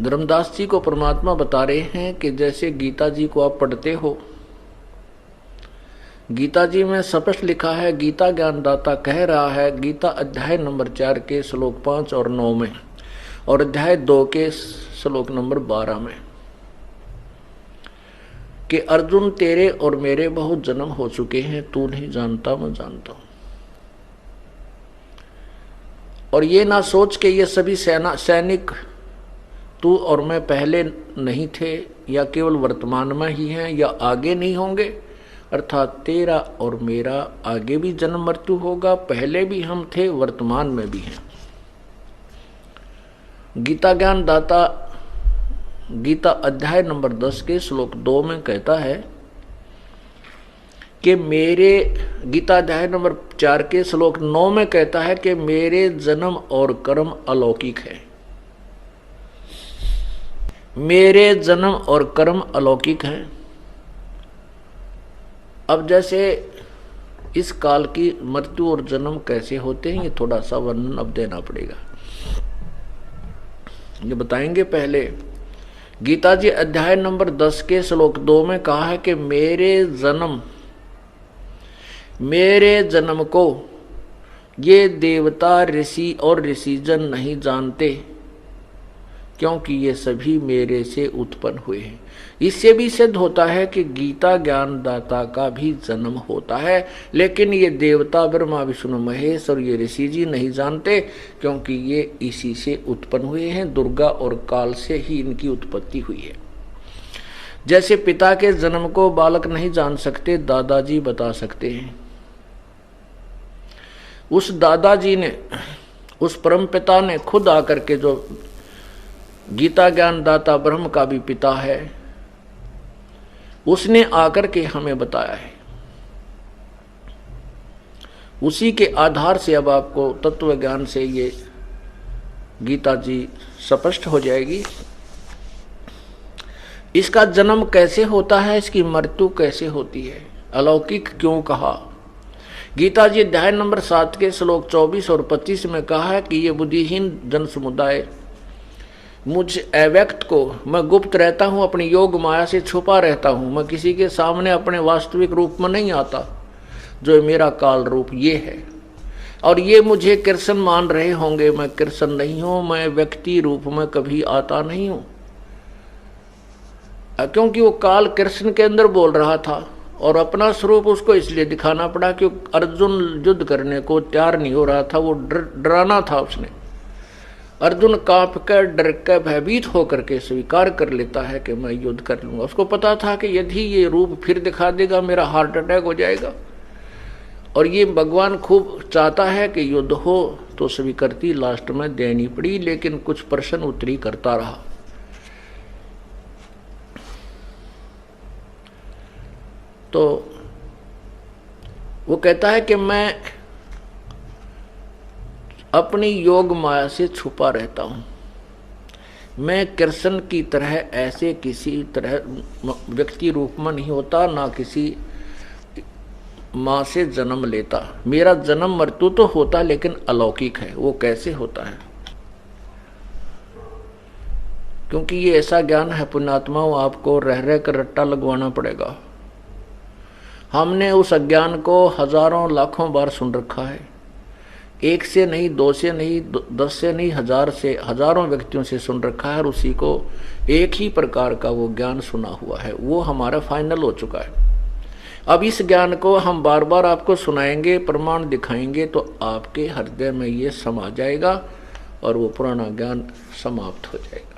धर्मदास जी को परमात्मा बता रहे हैं कि जैसे गीता जी को आप पढ़ते हो, गीता जी में स्पष्ट लिखा है, गीता ज्ञानदाता कह रहा है, गीता अध्याय नंबर 4 के श्लोक 5 और 9 में और अध्याय 2 के श्लोक नंबर 12 में कि अर्जुन तेरे और मेरे बहुत जन्म हो चुके हैं, तू नहीं जानता मैं जानता हूं। और ये ना सोच के ये सभी सैनिक तू और मैं पहले नहीं थे या केवल वर्तमान में ही हैं या आगे नहीं होंगे, अर्थात तेरा और मेरा आगे भी जन्म मृत्यु होगा, पहले भी हम थे वर्तमान में भी हैं। गीता ज्ञान दाता गीता अध्याय नंबर 10 के श्लोक 2 में कहता है कि गीता अध्याय नंबर 4 के श्लोक 9 में कहता है कि मेरे जन्म और कर्म अलौकिक है। मेरे जन्म और कर्म अलौकिक हैं। अब जैसे इस काल की मृत्यु और जन्म कैसे होते हैं, ये थोड़ा सा वर्णन अब देना पड़ेगा। ये बताएंगे। पहले गीता जी अध्याय नंबर 10 के श्लोक 2 में कहा है कि मेरे जन्म को ये देवता, ऋषि और ऋषिजन नहीं जानते, क्योंकि ये सभी मेरे से उत्पन्न हुए हैं। इससे भी सिद्ध होता है कि गीता ज्ञानदाता का भी जन्म होता है, लेकिन ये देवता ब्रह्मा विष्णु महेश और ये ऋषि जी नहीं जानते, क्योंकि ये इसी से उत्पन्न हुए हैं। दुर्गा और काल से ही इनकी उत्पत्ति हुई है। जैसे पिता के जन्म को बालक नहीं जान सकते, दादाजी बता सकते हैं। उस दादाजी ने, उस परम पिता ने खुद आकर के, जो गीता ज्ञानदाता ब्रह्म का भी पिता है, उसने आकर के हमें बताया है। उसी के आधार से अब आपको तत्व ज्ञान से ये गीता जी स्पष्ट हो जाएगी। इसका जन्म कैसे होता है, इसकी मृत्यु कैसे होती है, अलौकिक क्यों कहा। गीता जी अध्याय नंबर 7 के श्लोक 24 और 25 में कहा है कि ये बुद्धिहीन जन समुदाय मुझ अव्यक्त को, मैं गुप्त रहता हूँ, अपनी योग माया से छुपा रहता हूँ, मैं किसी के सामने अपने वास्तविक रूप में नहीं आता, जो मेरा काल रूप ये है। और ये मुझे कृष्ण मान रहे होंगे, मैं कृष्ण नहीं हूँ, मैं व्यक्ति रूप में कभी आता नहीं हूँ, क्योंकि वो काल कृष्ण के अंदर बोल रहा था और अपना स्वरूप उसको इसलिए दिखाना पड़ा क्योंकि अर्जुन युद्ध करने को तैयार नहीं हो रहा था, वो डराना था उसने। अर्जुन कांप कर, डर कर, भयभीत होकर के स्वीकार कर लेता है कि मैं युद्ध कर लूंगा। उसको पता था कि यदि ये रूप फिर दिखा देगा मेरा हार्ट अटैक हो जाएगा, और ये भगवान खूब चाहता है कि युद्ध हो, तो स्वीकृति लास्ट में देनी पड़ी, लेकिन कुछ प्रश्न उत्तरी करता रहा। तो वो कहता है कि मैं अपनी योग माया से छुपा रहता हूँ, मैं कृष्ण की तरह ऐसे किसी तरह व्यक्ति रूप में नहीं होता, ना किसी माँ से जन्म लेता। मेरा जन्म मृत्यु तो होता लेकिन अलौकिक है। वो कैसे होता है, क्योंकि ये ऐसा ज्ञान है पुण्यात्माओं, आपको रह रह कर रट्टा लगवाना पड़ेगा। हमने उस अज्ञान को हजारों लाखों बार सुन रखा है, एक से नहीं, दो से नहीं, 10 से नहीं, 1000 से, हजारों व्यक्तियों से सुन रखा है, और उसी को एक ही प्रकार का वो ज्ञान सुना हुआ है, वो हमारा फाइनल हो चुका है। अब इस ज्ञान को हम बार बार आपको सुनाएंगे, प्रमाण दिखाएंगे, तो आपके हृदय में ये समा जाएगा और वो पुराना ज्ञान समाप्त हो जाएगा।